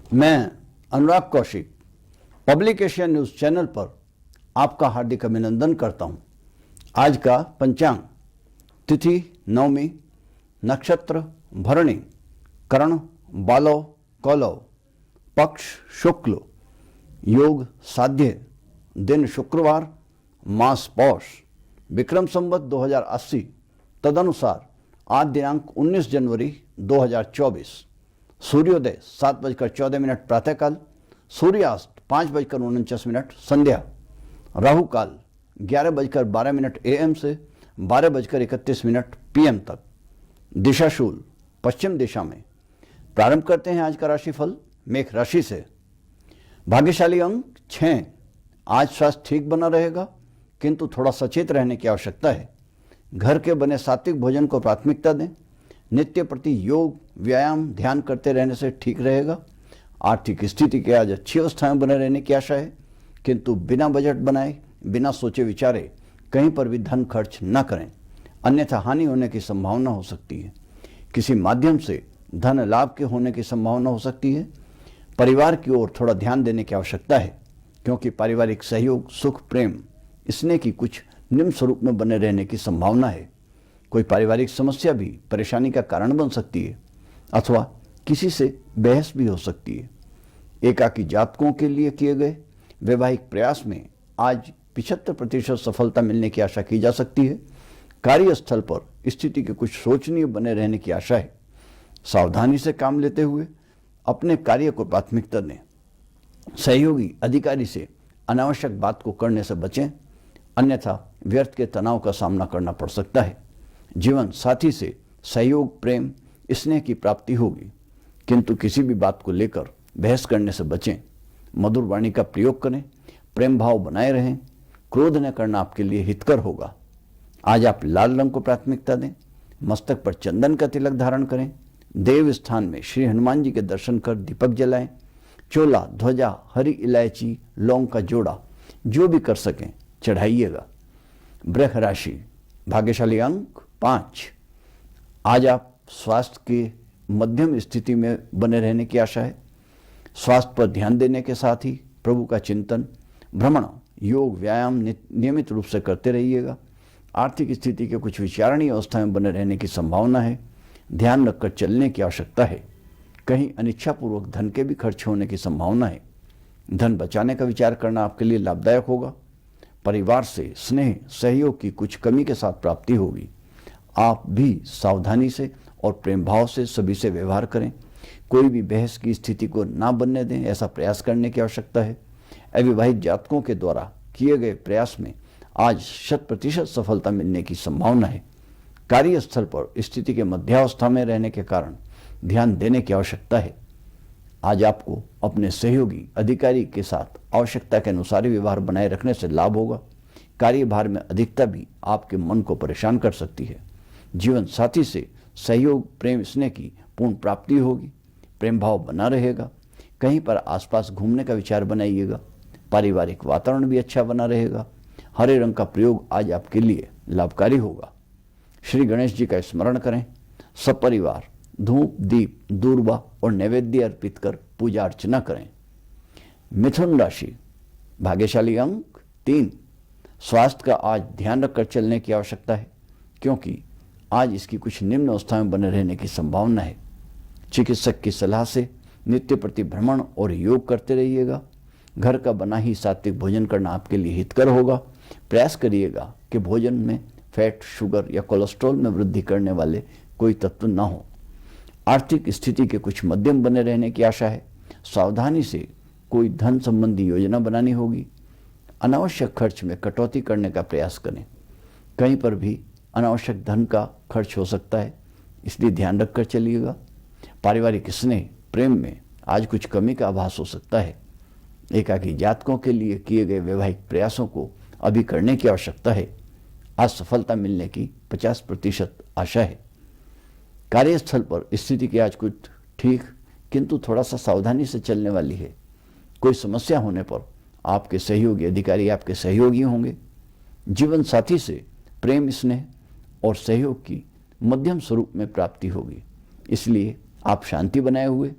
मैं Anurag Kaushik public Asia news channel पर आपका हार्दिक अभिनंदन करता हूं। आज का पंचांग, तिथि नवमी, नक्षत्र भरणी, करण बालव कौलव, पक्ष शुक्ल, योग साध्य, दिन शुक्रवार, मास पौष, विक्रम संवत 2080, तदनुसार आज दिनांक 19 जनवरी 2024। सूर्योदय 7:14 प्रातःकाल, सूर्यास्त 5:49 संध्या, राहु काल 11:12 AM से 12:31 PM तक, दिशाशूल पश्चिम दिशा में। प्रारंभ करते हैं आज का राशिफल मेष राशि से। भाग्यशाली अंक 6। आज स्वास्थ्य ठीक बना रहेगा, किंतु थोड़ा सचेत रहने की आवश्यकता है। घर के बने सात्विक भोजन को प्राथमिकता दें। नित्य प्रति योग व्यायाम ध्यान करते रहने से ठीक रहेगा। आर्थिक स्थिति के आज अच्छी अवस्था में बने रहने की आशा है, किंतु बिना बजट बनाए बिना सोचे विचारे कहीं पर भी धन खर्च न करें, अन्यथा हानि होने की संभावना हो सकती है। किसी माध्यम से धन लाभ के होने की संभावना हो सकती है। परिवार की ओर थोड़ा ध्यान देने की आवश्यकता है, क्योंकि पारिवारिक सहयोग, सुख, प्रेम, स्नेह की कुछ निम्न स्वरूप में बने रहने की संभावना है। कोई पारिवारिक समस्या भी परेशानी का कारण बन सकती है, अथवा किसी से बहस भी हो सकती है। एकाकी जातकों के लिए किए गए वैवाहिक प्रयास में आज 75% सफलता मिलने की आशा की जा सकती है। कार्यस्थल पर स्थिति के कुछ शोचनीय बने रहने की आशा है। सावधानी से काम लेते हुए अपने कार्य को प्राथमिकता दें। सहयोगी अधिकारी से अनावश्यक बात को करने से बचें, अन्यथा व्यर्थ के तनाव का सामना करना पड़ सकता है। जीवन साथी से सहयोग, प्रेम, स्नेह की प्राप्ति होगी, किंतु किसी भी बात को लेकर बहस करने से बचें। मधुर वाणी का प्रयोग करें, प्रेम भाव बनाए रहें। क्रोध न करना आपके लिए हितकर होगा। आज आप लाल रंग को प्राथमिकता दें। मस्तक पर चंदन का तिलक धारण करें। देव स्थान में श्री हनुमान जी के दर्शन कर दीपक जलाएं। चोला, ध्वजा, हरी इलायची, लौंग का जोड़ा जो भी कर सकें चढ़ाइएगा। वृष राशि, भाग्यशाली अंक 5। आज आप स्वास्थ्य के मध्यम स्थिति में बने रहने की आशा है। स्वास्थ्य पर ध्यान देने के साथ ही प्रभु का चिंतन, भ्रमण, योग, व्यायाम नियमित रूप से करते रहिएगा। आर्थिक स्थिति के कुछ विचारणीय अवस्था में बने रहने की संभावना है। ध्यान रखकर चलने की आवश्यकता है। कहीं अनिच्छापूर्वक धन के भी खर्च होने की संभावना है। धन बचाने का विचार करना आपके लिए लाभदायक होगा। परिवार से स्नेह, सहयोग की कुछ कमी के साथ प्राप्ति होगी। आप भी सावधानी से और प्रेम भाव से सभी से व्यवहार करें। कोई भी बहस की स्थिति को ना बनने दें, ऐसा प्रयास करने की आवश्यकता है। अविवाहित जातकों के द्वारा किए गए प्रयास में आज 100% सफलता मिलने की संभावना है। कार्यस्थल पर स्थिति के मध्यावस्था में रहने के कारण ध्यान देने की आवश्यकता है। आज आपको अपने सहयोगी अधिकारी के साथ आवश्यकता के अनुसार ही व्यवहार बनाए रखने से लाभ होगा। कार्यभार में अधिकता भी आपके मन को परेशान कर सकती है। जीवन साथी से सहयोग, प्रेम, स्नेह की पूर्ण प्राप्ति होगी। प्रेम भाव बना रहेगा। कहीं पर आसपास घूमने का विचार बनाइएगा। पारिवारिक वातावरण भी अच्छा बना रहेगा। हरे रंग का प्रयोग आज आपके लिए लाभकारी होगा। श्री गणेश जी का स्मरण करें। सपरिवार धूप, दीप, दूर्वा और नैवेद्य अर्पित कर पूजा अर्चना करें। मिथुन राशि, भाग्यशाली अंक 3। स्वास्थ्य का आज ध्यान रखकर चलने की आवश्यकता है, क्योंकि आज इसकी कुछ निम्न अवस्था में बने रहने की संभावना है। चिकित्सक की सलाह से नित्य प्रति भ्रमण और योग करते रहिएगा। घर का बना ही सात्विक भोजन करना आपके लिए हितकर होगा। प्रयास करिएगा कि भोजन में फैट, शुगर या कोलेस्ट्रॉल में वृद्धि करने वाले कोई तत्व न हो। आर्थिक स्थिति के कुछ मध्यम बने रहने की आशा है। सावधानी से कोई धन संबंधी योजना बनानी होगी। अनावश्यक खर्च में कटौती करने का प्रयास करें। कहीं पर भी अनावश्यक धन का खर्च हो सकता है, इसलिए ध्यान रखकर चलिएगा। पारिवारिक स्नेह, प्रेम में आज कुछ कमी का आभास हो सकता है। एकाकी जातकों के लिए किए गए वैवाहिक प्रयासों को अभी करने की आवश्यकता है। आज सफलता मिलने की 50% आशा है। कार्यस्थल पर स्थिति की आज कुछ ठीक, किंतु थोड़ा सा सावधानी से चलने वाली है। कोई समस्या होने पर आपके सहयोगी अधिकारी आपके सहयोगी होंगे। जीवन साथी से प्रेम, स्नेह और सहयोग की मध्यम स्वरूप में प्राप्ति होगी। इसलिए आप शांति बनाए हुए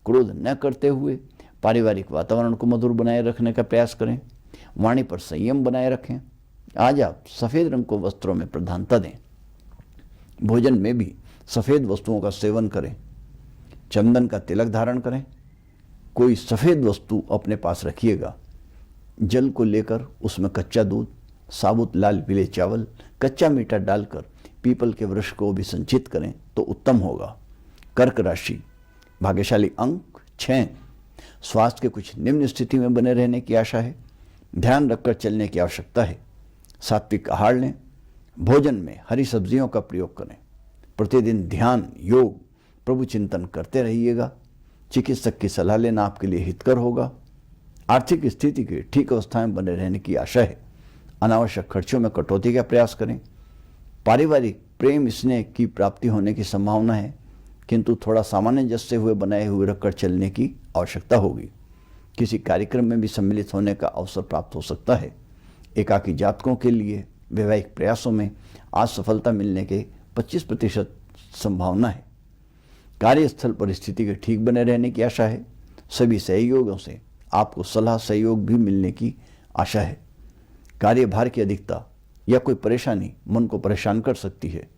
क्रोध न करते हुए पारिवारिक वातावरण को मधुर बनाए रखने का प्रयास करें। वाणी पर संयम बनाए रखें। आज आप सफ़ेद रंग को वस्त्रों में प्रधानता दें। भोजन में भी सफ़ेद वस्तुओं का सेवन करें। चंदन का तिलक धारण करें। कोई सफ़ेद वस्तु अपने पास रखिएगा। जल को लेकर उसमें कच्चा दूध, साबुत लाल पीले चावल, कच्चा मीठा डालकर पीपल के वृक्ष को भी संचित करें तो उत्तम होगा। कर्क राशि, भाग्यशाली अंक 6। स्वास्थ्य के कुछ निम्न स्थिति में बने रहने की आशा है। ध्यान रखकर चलने की आवश्यकता है। सात्विक आहार लें। भोजन में हरी सब्जियों का प्रयोग करें। प्रतिदिन ध्यान, योग, प्रभु चिंतन करते रहिएगा। चिकित्सक की सलाह लेना आपके लिए हितकर होगा। आर्थिक स्थिति के ठीक अवस्था में बने रहने की आशा है। अनावश्यक खर्चों में कटौती का प्रयास करें। पारिवारिक प्रेम स्नेह की प्राप्ति होने की संभावना है, किंतु थोड़ा सामंजस्य से हुए बनाए हुए रखकर चलने की आवश्यकता होगी। किसी कार्यक्रम में भी सम्मिलित होने का अवसर प्राप्त हो सकता है। एकाकी जातकों के लिए वैवाहिक प्रयासों में आज सफलता मिलने के 25% संभावना है। कार्यस्थल पर स्थिति के ठीक बने रहने की आशा है। सभी सहयोगों से आपको सलाह सहयोग भी मिलने की आशा है। कार्यभार की अधिकता या कोई परेशानी मन को परेशान कर सकती है।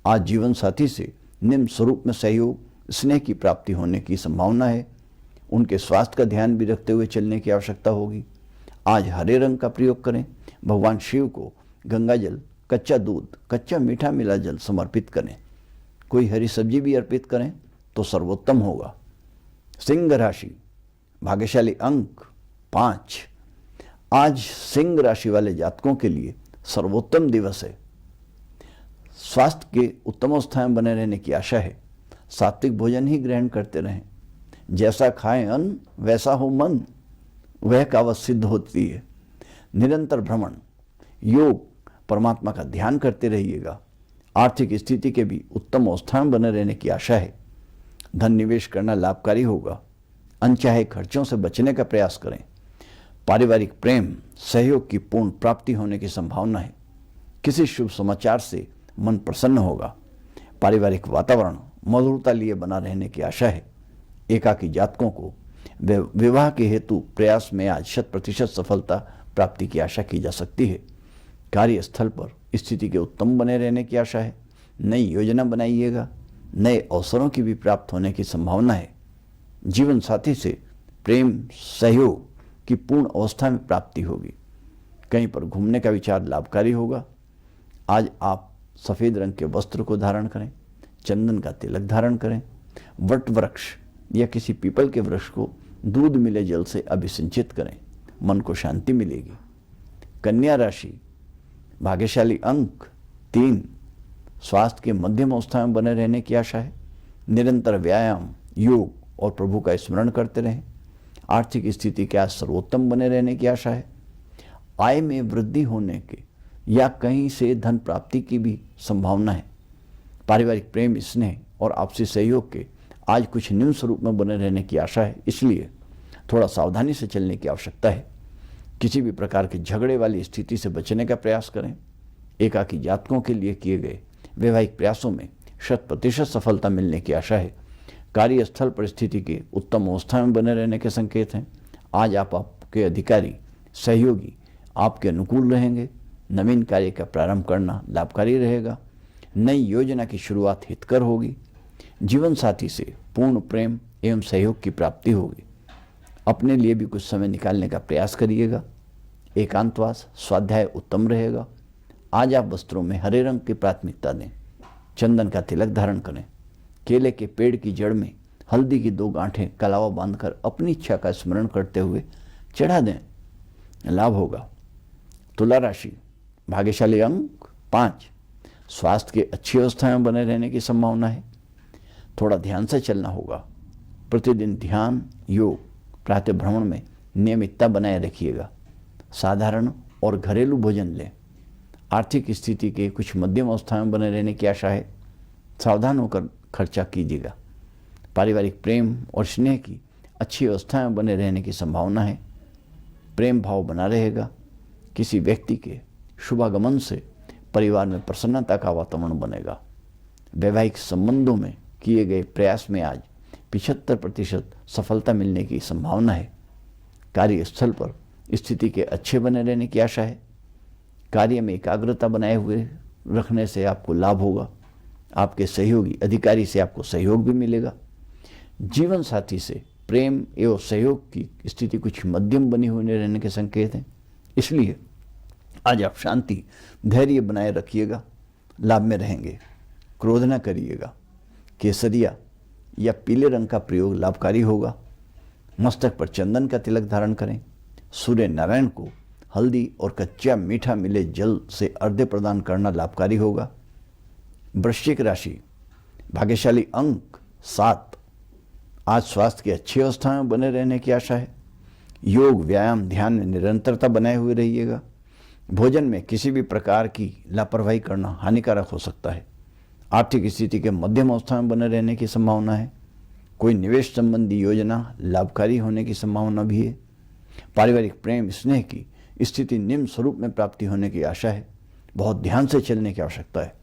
आज जीवन साथी से निम्न स्वरूप में सहयोग, स्नेह की प्राप्ति होने की संभावना है। उनके स्वास्थ्य का ध्यान भी रखते हुए चलने की आवश्यकता होगी। आज हरे रंग का प्रयोग करें। भगवान शिव को गंगा जल, कच्चा दूध, कच्चा मीठा मिला जल समर्पित करें। कोई हरी सब्जी भी अर्पित करें तो सर्वोत्तम होगा। सिंह राशि, भाग्यशाली अंक 5। आज सिंह राशि वाले जातकों के लिए सर्वोत्तम दिवस है। स्वास्थ्य के उत्तम अवस्था में बने रहने की आशा है। सात्विक भोजन ही ग्रहण करते रहें। जैसा खाएं अन्न वैसा हो मन, वह कहावत सिद्ध होती है। निरंतर भ्रमण, योग, परमात्मा का ध्यान करते रहिएगा। आर्थिक स्थिति के भी उत्तम अवस्था में बने रहने की आशा है। धन निवेश करना लाभकारी होगा। अनचाहे खर्चों से बचने का प्रयास करें। पारिवारिक प्रेम, सहयोग की पूर्ण प्राप्ति होने की संभावना है। किसी शुभ समाचार से मन प्रसन्न होगा। पारिवारिक वातावरण मधुरता लिए बना रहने की आशा है। एकाकी जातकों को विवाह के हेतु प्रयास में आज 100% सफलता प्राप्ति की आशा की जा सकती है। कार्यस्थल पर स्थिति के उत्तम बने रहने की आशा है। नई योजना बनाइएगा। नए अवसरों की भी प्राप्त होने की संभावना है। जीवन साथी से प्रेम सहयोग की पूर्ण अवस्था में प्राप्ति होगी। कहीं पर घूमने का विचार लाभकारी होगा। आज आप सफ़ेद रंग के वस्त्र को धारण करें। चंदन का तिलक धारण करें। वट वृक्ष या किसी पीपल के वृक्ष को दूध मिले जल से अभिसिंचित करें। मन को शांति मिलेगी। कन्या राशि, भाग्यशाली अंक 3। स्वास्थ्य के मध्यम अवस्था में बने रहने की आशा है। निरंतर व्यायाम, योग और प्रभु का स्मरण करते रहें। आर्थिक स्थिति के आज सर्वोत्तम बने रहने की आशा है। आय में वृद्धि होने के या कहीं से धन प्राप्ति की भी संभावना है। पारिवारिक प्रेम, स्नेह और आपसी सहयोग के आज कुछ निम्न स्वरूप में बने रहने की आशा है, इसलिए थोड़ा सावधानी से चलने की आवश्यकता है। किसी भी प्रकार के झगड़े वाली स्थिति से बचने का प्रयास करें। एकाकी जातकों के लिए किए गए वैवाहिक प्रयासों में 100% सफलता मिलने की आशा है। कार्यस्थल परिस्थिति के उत्तम अवस्था में बने रहने के संकेत हैं। आज आपके अधिकारी, सहयोगी आपके अनुकूल रहेंगे। नवीन कार्य का प्रारंभ करना लाभकारी रहेगा। नई योजना की शुरुआत हितकर होगी। जीवन साथी से पूर्ण प्रेम एवं सहयोग की प्राप्ति होगी। अपने लिए भी कुछ समय निकालने का प्रयास करिएगा। एकांतवास, स्वाध्याय उत्तम रहेगा। आज आप वस्त्रों में हरे रंग की प्राथमिकता दें। चंदन का तिलक धारण करें। केले के पेड़ की जड़ में हल्दी की 2 गांठें कलावा बांधकर अपनी इच्छा का स्मरण करते हुए चढ़ा दें, लाभ होगा। तुला राशि, भाग्यशाली अंक 5। स्वास्थ्य के अच्छी अवस्था में बने रहने की संभावना है। थोड़ा ध्यान से चलना होगा। प्रतिदिन ध्यान, योग, प्रातः भ्रमण में नियमितता बनाए रखिएगा। साधारण और घरेलू भोजन लें। आर्थिक स्थिति के कुछ मध्यम अवस्था में बने रहने की आशा है। सावधान होकर खर्चा कीजिएगा। पारिवारिक प्रेम और स्नेह की अच्छी अवस्था में बने रहने की संभावना है। प्रेम भाव बना रहेगा। किसी व्यक्ति के शुभागमन से परिवार में प्रसन्नता का वातावरण बनेगा। वैवाहिक संबंधों में किए गए प्रयास में आज 75% सफलता मिलने की संभावना है। कार्यस्थल पर स्थिति के अच्छे बने रहने की आशा है। कार्य में एकाग्रता बनाए हुए रखने से आपको लाभ होगा। आपके सहयोगी अधिकारी से आपको सहयोग भी मिलेगा। जीवन साथी से प्रेम एवं सहयोग की स्थिति कुछ मध्यम बनी हुई रहने के संकेत हैं। इसलिए आज आप शांति धैर्य बनाए रखिएगा, लाभ में रहेंगे। क्रोध न करिएगा। केसरिया या पीले रंग का प्रयोग लाभकारी होगा। मस्तक पर चंदन का तिलक धारण करें। सूर्य नारायण को हल्दी और कच्चा मीठा मिले जल से अर्घ्य प्रदान करना लाभकारी होगा। वृश्चिक राशि, भाग्यशाली अंक 7। आज स्वास्थ्य की अच्छी अवस्था में बने रहने की आशा है। योग व्यायाम ध्यान में निरंतरता बनाए हुए रहिएगा। भोजन में किसी भी प्रकार की लापरवाही करना हानिकारक हो सकता है। आर्थिक स्थिति के मध्यम अवस्था में बने रहने की संभावना है। कोई निवेश संबंधी योजना लाभकारी होने की संभावना भी है। पारिवारिक प्रेम स्नेह की स्थिति निम्न स्वरूप में प्राप्ति होने की आशा है। बहुत ध्यान से चलने की आवश्यकता है।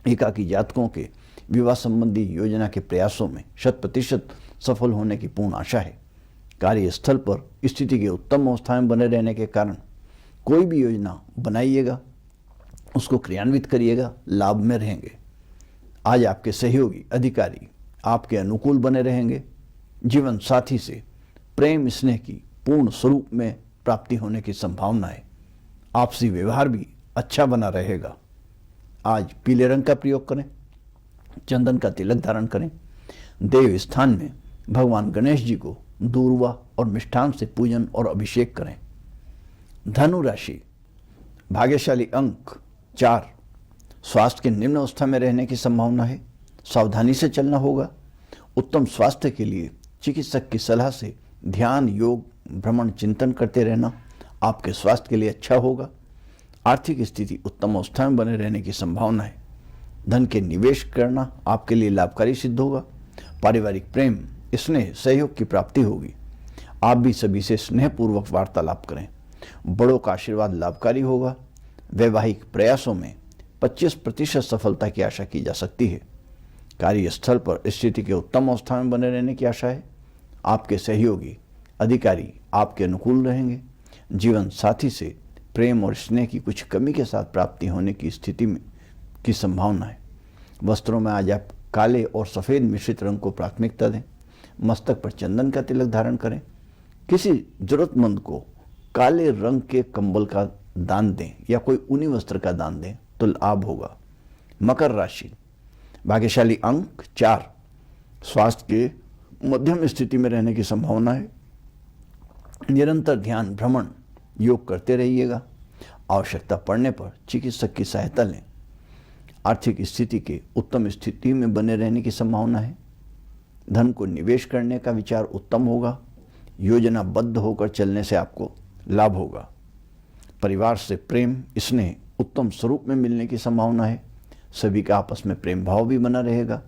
एकाकी जातकों के विवाह संबंधी योजना के प्रयासों में 100% सफल होने की पूर्ण आशा है। कार्यस्थल पर स्थिति के उत्तम अवस्था में बने रहने के कारण कोई भी योजना बनाइएगा, उसको क्रियान्वित करिएगा, लाभ में रहेंगे। आज आपके सहयोगी अधिकारी आपके अनुकूल बने रहेंगे। जीवन साथी से प्रेम स्नेह की पूर्ण स्वरूप में प्राप्ति होने की संभावना है। आपसी व्यवहार भी अच्छा बना रहेगा। आज पीले रंग का प्रयोग करें। चंदन का तिलक धारण करें। देव स्थान में भगवान गणेश जी को दूर्वा और मिष्ठान से पूजन और अभिषेक करें। धनु राशि, भाग्यशाली अंक 4। स्वास्थ्य के निम्न अवस्था में रहने की संभावना है। सावधानी से चलना होगा। उत्तम स्वास्थ्य के लिए चिकित्सक की सलाह से ध्यान योग भ्रमण चिंतन करते रहना आपके स्वास्थ्य के लिए अच्छा होगा। आर्थिक स्थिति उत्तम अवस्था में बने रहने की संभावना है। धन के निवेश करना आपके लिए लाभकारी सिद्ध होगा। पारिवारिक प्रेम स्नेह सहयोग की प्राप्ति होगी। आप भी सभी से स्नेहपूर्वक वार्तालाप करें। बड़ों का आशीर्वाद लाभकारी होगा। वैवाहिक प्रयासों में 25% सफलता की आशा की जा सकती है। कार्यस्थल पर स्थिति के उत्तम अवस्था में बने रहने की आशा है। आपके सहयोगी अधिकारी आपके अनुकूल रहेंगे। जीवन साथी से प्रेम और स्नेह की कुछ कमी के साथ प्राप्ति होने की स्थिति में की संभावना है। वस्त्रों में आज आप काले और सफ़ेद मिश्रित रंग को प्राथमिकता दें। मस्तक पर चंदन का तिलक धारण करें। किसी जरूरतमंद को काले रंग के कंबल का दान दें या कोई ऊनी वस्त्र का दान दें तो लाभ होगा। मकर राशि, भाग्यशाली अंक 4। स्वास्थ्य के मध्यम स्थिति में रहने की संभावना है। निरंतर ध्यान भ्रमण योग करते रहिएगा। आवश्यकता पड़ने पर चिकित्सक की सहायता लें। आर्थिक स्थिति के उत्तम स्थिति में बने रहने की संभावना है। धन को निवेश करने का विचार उत्तम होगा। योजनाबद्ध होकर चलने से आपको लाभ होगा। परिवार से प्रेम स्नेह उत्तम स्वरूप में मिलने की संभावना है। सभी का आपस में प्रेम भाव भी बना रहेगा।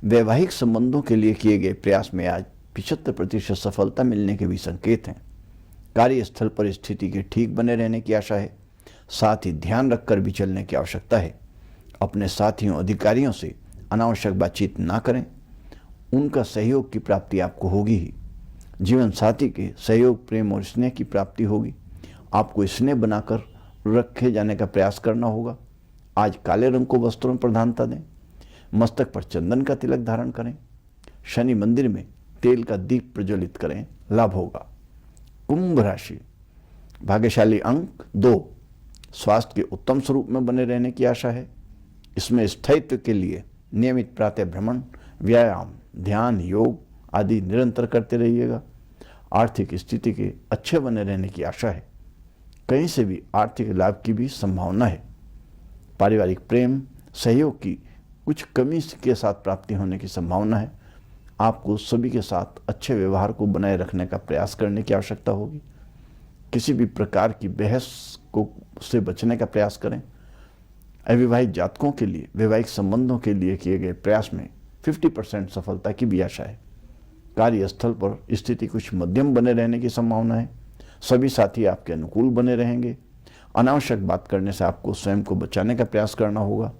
वैवाहिक संबंधों के लिए किए गए प्रयास में आज 75% सफलता मिलने के भी संकेत हैं। कार्यस्थल पर स्थिति के ठीक बने रहने की आशा है। साथ ही ध्यान रखकर भी चलने की आवश्यकता है। अपने साथियों अधिकारियों से अनावश्यक बातचीत ना करें। उनका सहयोग की प्राप्ति आपको होगी ही। जीवन साथी के सहयोग प्रेम और स्नेह की प्राप्ति होगी। आपको स्नेह बनाकर रखे जाने का प्रयास करना होगा। आज काले रंग को वस्त्रों में प्रधानता दें। मस्तक पर चंदन का तिलक धारण करें। शनि मंदिर में तेल का दीप प्रज्वलित करें, लाभ होगा। कुंभ राशि, भाग्यशाली अंक 2। स्वास्थ्य के उत्तम स्वरूप में बने रहने की आशा है। इसमें स्थायित्व के लिए नियमित प्रातः भ्रमण व्यायाम ध्यान योग आदि निरंतर करते रहिएगा। आर्थिक स्थिति के अच्छे बने रहने की आशा है। कहीं से भी आर्थिक लाभ की भी संभावना है। पारिवारिक प्रेम सहयोग की कुछ कमी के साथ प्राप्ति होने की संभावना है। आपको सभी के साथ अच्छे व्यवहार को बनाए रखने का प्रयास करने की आवश्यकता होगी। किसी भी प्रकार की बहस को से बचने का प्रयास करें। अविवाहित जातकों के लिए वैवाहिक संबंधों के लिए किए गए प्रयास में 50% सफलता की भी आशा है। कार्यस्थल पर स्थिति कुछ मध्यम बने रहने की संभावना है। सभी साथी आपके अनुकूल बने रहेंगे। अनावश्यक बात करने से आपको स्वयं को बचाने का प्रयास करना होगा।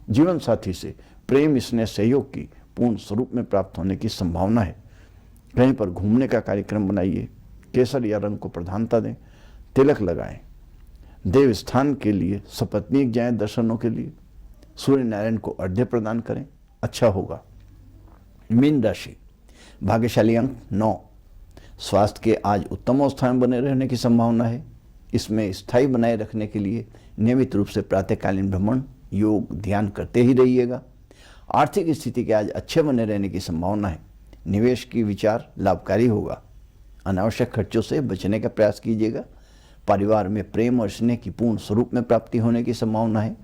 जीवन साथी से प्रेम स्नेह सहयोग की पूर्ण स्वरूप में प्राप्त होने की संभावना है। कहीं पर घूमने का कार्यक्रम बनाइए, केसर या रंग को प्रधानता दें, तिलक लगाएं। देव स्थान के लिए सपत्नीक जाएं दर्शनों के लिए, सूर्य नारायण को अर्घ्य प्रदान करें, अच्छा होगा। मीन राशि, भाग्यशाली अंक 9। स्वास्थ्य के आज उत्तम अवस्था में बने रहने की संभावना है। इसमें स्थायी बनाए रखने के लिए नियमित रूप से प्रातःकालीन भ्रमण, योग, ध्यान करते ही रहिएगा। आर्थिक स्थिति के आज अच्छे बने रहने की संभावना है। निवेश की विचार लाभकारी होगा। अनावश्यक खर्चों से बचने का प्रयास कीजिएगा। परिवार में प्रेम और स्नेह की पूर्ण स्वरूप में प्राप्ति होने की संभावना है।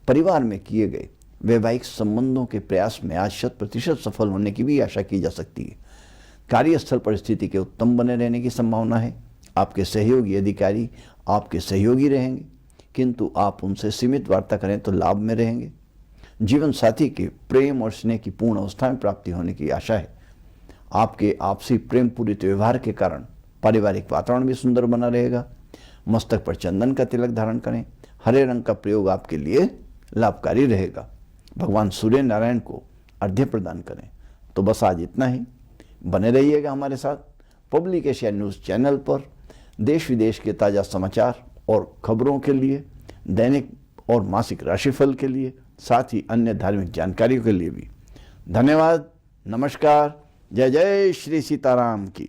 परिवार में किए गए वैवाहिक संबंधों के प्रयास में आज 100% सफल होने की भी आशा की जा सकती है। कार्यस्थल परिस्थिति के उत्तम बने रहने की संभावना है। आपके सहयोगी अधिकारी आपके सहयोगी रहेंगे, किंतु आप उनसे सीमित वार्ता करें तो लाभ में रहेंगे। जीवन साथी के प्रेम और स्नेह की पूर्ण अवस्था में प्राप्ति होने की आशा है। आपके आपसी प्रेम पूरित व्यवहार के कारण पारिवारिक वातावरण भी सुंदर बना रहेगा। मस्तक पर चंदन का तिलक धारण करें। हरे रंग का प्रयोग आपके लिए लाभकारी रहेगा। भगवान सूर्य नारायण को अर्घ्य प्रदान करें। तो बस आज इतना ही। बने रहिएगा हमारे साथ पब्लिक एशिया न्यूज़ चैनल पर। देश विदेश के ताज़ा समाचार और खबरों के लिए, दैनिक और मासिक राशिफल के लिए, साथ ही अन्य धार्मिक जानकारियों के लिए भी। धन्यवाद। नमस्कार। जय जय श्री सीताराम की।